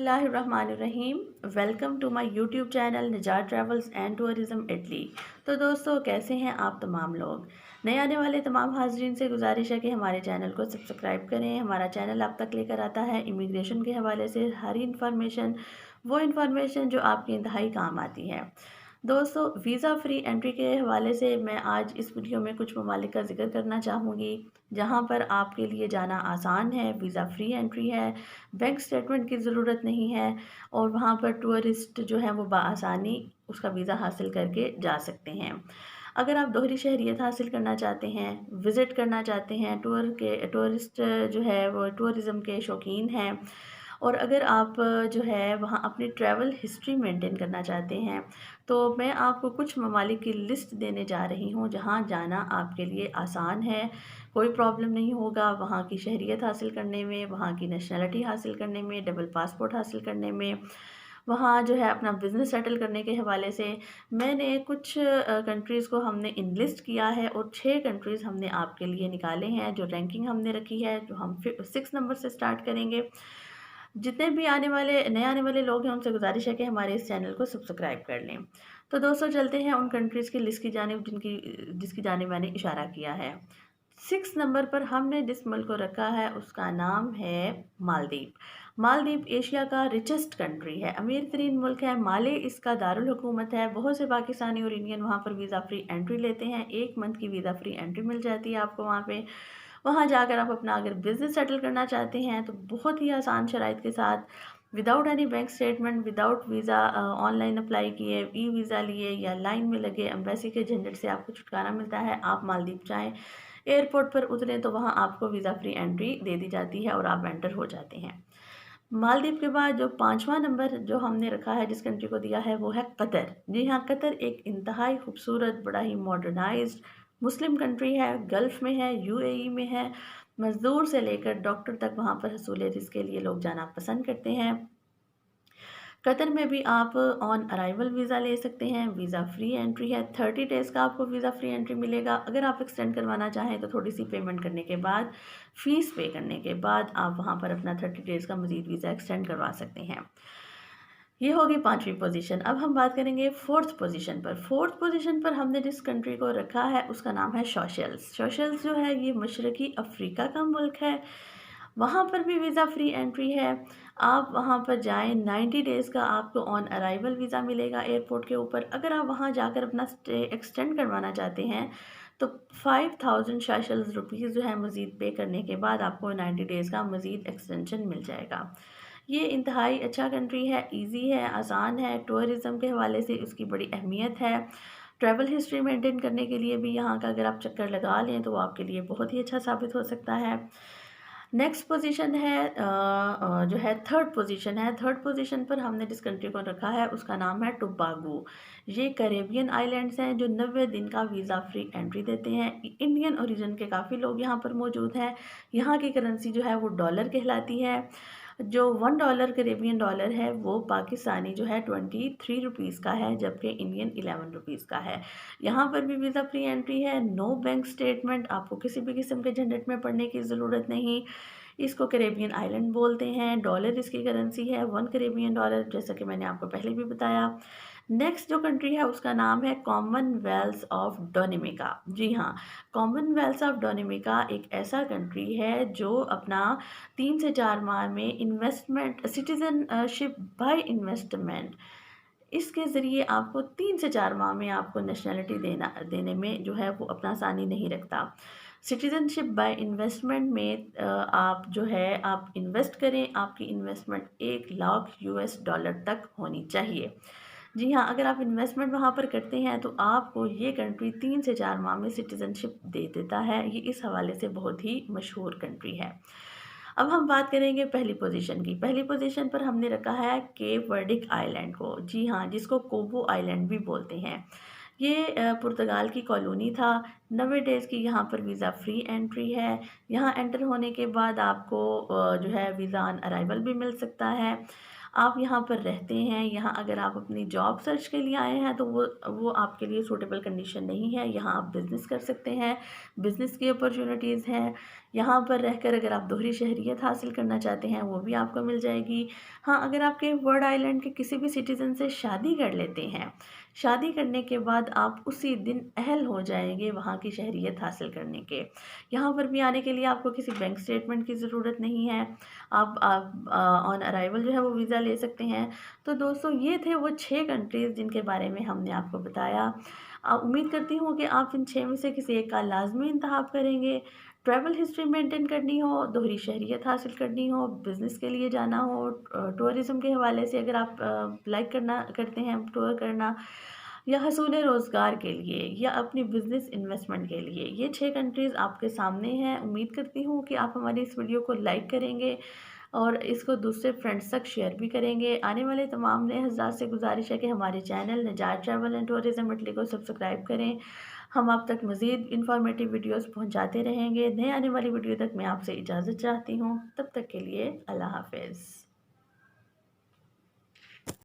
बिस्मिल्लाहिर्रहमानिर्रहीम। Welcome to my YouTube channel Nijat travels and tourism Italy. तो दोस्तों, कैसे हैं आप तमाम लोग। नए आने वाले तमाम हाजरीन से गुजारिश है कि हमारे चैनल को सब्सक्राइब करें। हमारा चैनल आप तक लेकर आता है इमिग्रेशन के हवाले से हर इन्फॉर्मेशन, वो इन्फॉर्मेशन जो आपके इंतहाई काम आती है। दोस्तों, वीज़ा फ्री एंट्री के हवाले से मैं आज इस वीडियो में कुछ ममालिक का जिक्र करना चाहूँगी जहाँ पर आपके लिए जाना आसान है, वीज़ा फ्री एंट्री है, बैंक स्टेटमेंट की ज़रूरत नहीं है और वहाँ पर टूरिस्ट जो है वो बआसानी उसका वीज़ा हासिल करके जा सकते हैं। अगर आप दोहरी शहरियत हासिल करना चाहते हैं, विज़िट करना चाहते हैं, टूरिस्ट जो है वो टूरिज़म के शौकीन हैं और अगर आप जो है वहाँ अपनी ट्रैवल हिस्ट्री मेंटेन करना चाहते हैं, तो मैं आपको कुछ ममालिक की लिस्ट देने जा रही हूँ जहाँ जाना आपके लिए आसान है। कोई प्रॉब्लम नहीं होगा वहाँ की शहरियत हासिल करने में, वहाँ की नेशनलिटी हासिल करने में, डबल पासपोर्ट हासिल करने में, वहाँ जो है अपना बिज़नेस सेटल करने के हवाले से। मैंने कुछ कंट्रीज़ को हमने इनलिस्ट किया है और 6 कंट्रीज़ हमने आपके लिए निकाले हैं जो रैंकिंग हमने रखी है, जो हम फिर 6 नंबर से स्टार्ट करेंगे। जितने भी नए आने वाले लोग हैं उनसे गुजारिश है कि हमारे इस चैनल को सब्सक्राइब कर लें। तो दोस्तों, चलते हैं उन कंट्रीज़ की लिस्ट की जानिब जिसकी जानिब मैंने इशारा किया है। 6 नंबर पर हमने जिस मुल्क को रखा है उसका नाम है मालदीव। मालदीव एशिया का रिचेस्ट कंट्री है, अमीर तरीन मुल्क है। माले इसका दारुल हुकूमत है। बहुत से पाकिस्तानी और इंडियन वहाँ पर वीज़ा फ्री एंट्री लेते हैं। 1 मंथ की वीज़ा फ्री एंट्री मिल जाती है आपको वहाँ पे। वहाँ जाकर आप अपना अगर बिज़नेस सेटल करना चाहते हैं तो बहुत ही आसान शराइत के साथ, without any bank statement, without visa, online apply किए, ई वीज़ा लिए या लाइन में लगे एम्बेसी के झंझट से आपको छुटकारा मिलता है। आप मालदीव जाएँ, एयरपोर्ट पर उतरें तो वहाँ आपको वीज़ा फ्री एंट्री दे दी जाती है और आप एंटर हो जाते हैं। मालदीव के बाद जो 5वां नंबर जो हमने रखा है, जिस कंट्री को दिया है, वो है कतर। जी हाँ, कतर एक इंतहाई खूबसूरत, बड़ा ही मॉडर्नाइज्ड मुस्लिम कंट्री है, गल्फ़ में है, यूएई में है। मज़दूर से लेकर डॉक्टर तक वहाँ पर हसूल रिज़्क़ के लिए लोग जाना पसंद करते हैं। कतर में भी आप ऑन अराइवल वीज़ा ले सकते हैं, वीज़ा फ्री एंट्री है। 30 डेज़ का आपको वीज़ा फ्री एंट्री मिलेगा। अगर आप एक्सटेंड करवाना चाहें तो थोड़ी सी पेमेंट करने के बाद, फ़ीस पे करने के बाद आप वहाँ पर अपना 30 डेज़ का मज़ीद वीज़ा एक्सटेंड करवा सकते हैं। ये होगी 5वीं पोजीशन। अब हम बात करेंगे 4th पोजीशन पर। 4th पोजीशन पर हमने जिस कंट्री को रखा है उसका नाम है शॉशेल्स। शॉशेल्स जो है ये मशरकी अफ्रीका का मुल्क है। वहाँ पर भी वीज़ा फ्री एंट्री है। आप वहाँ पर जाएँ, 90 डेज़ का आपको ऑन अराइवल वीज़ा मिलेगा एयरपोर्ट के ऊपर। अगर आप वहाँ जाकर अपना स्टे एक्सटेंड करवाना चाहते हैं तो 5000 शॉशेल्स रुपीज़ जो है मज़ीद पे करने के बाद आपको 90 डेज़ का मज़ीद एक्सटेंशन मिल जाएगा। ये इंतहाई अच्छा कंट्री है, ईज़ी है, आसान है। टूरिज़्म के हवाले से उसकी बड़ी अहमियत है। ट्रैवल हिस्ट्री मेंटेन करने के लिए भी यहाँ का अगर आप चक्कर लगा लें तो वो आपके लिए बहुत ही अच्छा साबित हो सकता है। नेक्स्ट पोजीशन है जो है 3rd पोजीशन है। 3rd पोजीशन पर हमने जिस कंट्री को रखा है उसका नाम है टोबागो। ये कैरेबियन आइलैंड्स हैं जो 90 दिन का वीज़ा फ्री एंट्री देते हैं। इंडियन ओरिजिन के काफ़ी लोग यहाँ पर मौजूद हैं। यहाँ की करेंसी जो है वो डॉलर कहलाती है। जो $1 कैरेबियन डॉलर है वो पाकिस्तानी जो है 23 रुपीज़ का है, जबकि इंडियन 11 रुपीज़ का है। यहाँ पर भी वीज़ा फ्री एंट्री है। नो बैंक स्टेटमेंट, आपको किसी भी किस्म के झंझट में पड़ने की ज़रूरत नहीं। इसको कैरेबियन आइलैंड बोलते हैं। डॉलर इसकी करेंसी है, 1 कैरेबियन डॉलर, जैसा कि मैंने आपको पहले भी बताया। नेक्स्ट जो कंट्री है उसका नाम है कॉमनवेल्थ ऑफ डोमिनिका। जी हाँ, कॉमनवेल्थ ऑफ डोमिनिका एक ऐसा कंट्री है जो अपना 3 से 4 माह में इन्वेस्टमेंट सिटीज़नशिप बाय इन्वेस्टमेंट, इसके ज़रिए आपको 3 से 4 माह में आपको नेशनलिटी देने में जो है वो अपना आसानी नहीं रखता। सिटीज़नशिप बाय इन्वेस्टमेंट में आप जो है आप इन्वेस्ट करें, आपकी इन्वेस्टमेंट 1 लाख यूएस डॉलर तक होनी चाहिए। जी हाँ, अगर आप इन्वेस्टमेंट वहाँ पर करते हैं तो आपको ये कंट्री 3 से 4 माह में सिटीज़नशिप दे देता है। ये इस हवाले से बहुत ही मशहूर कंट्री है। अब हम बात करेंगे पहली पोजीशन की। पहली पोजीशन पर हमने रखा है केप वर्डिक आइलैंड को। जी हाँ, जिसको कोबो आइलैंड भी बोलते हैं। ये पुर्तगाल की कॉलोनी था। 90 डेज़ की यहाँ पर वीज़ा फ्री एंट्री है। यहाँ एंटर होने के बाद आपको जो है वीज़ा ऑन अराइवल भी मिल सकता है। आप यहाँ पर रहते हैं, यहाँ अगर आप अपनी जॉब सर्च के लिए आए हैं तो वो आपके लिए सूटेबल कंडीशन नहीं है। यहाँ आप बिज़नेस कर सकते हैं, बिज़नेस की अपॉर्चुनिटीज़ हैं। यहाँ पर रहकर अगर आप दोहरी शहरियत हासिल करना चाहते हैं वो भी आपको मिल जाएगी। हाँ, अगर आपके वर्ड आइलैंड के किसी भी सिटीज़न से शादी कर लेते हैं, शादी करने के बाद आप उसी दिन अहल हो जाएंगे वहाँ की शहरियत हासिल करने के। यहाँ पर भी आने के लिए आपको किसी बैंक स्टेटमेंट की ज़रूरत नहीं है। आप ऑन अराइवल जो है वो वीज़ा ले सकते हैं। तो दोस्तों ये थे वो 6 कंट्रीज़ जिनके बारे में हमने आपको बताया। उम्मीद करती हूँ कि आप इन 6 में से किसी एक का लाज़मी इंतखाब करेंगे। ट्रैवल हिस्ट्री मेंटेन करनी हो, दोहरी शहरियत हासिल करनी हो, बिज़नेस के लिए जाना हो, टूरिज़्म के हवाले से अगर आप लाइक करना करते हैं टूर करना, या हसूल रोज़गार के लिए या अपनी बिज़नेस इन्वेस्टमेंट के लिए, ये 6 कंट्रीज़ आपके सामने हैं। उम्मीद करती हूँ कि आप हमारी इस वीडियो को लाइक करेंगे और इसको दूसरे फ्रेंड्स तक शेयर भी करेंगे। आने वाले तमाम नए हज़रात से गुजारिश है कि हमारे चैनल निजात ट्रैवल एंड टूरिज़्म इटली को सब्सक्राइब करें। हम आप तक मज़ीद इन्फॉर्मेटिव वीडियोज़ पहुँचाते रहेंगे। नए आने वाली वीडियो तक मैं आपसे इजाज़त चाहती हूँ। तब तक के लिए अल्लाह हाफ़िज़।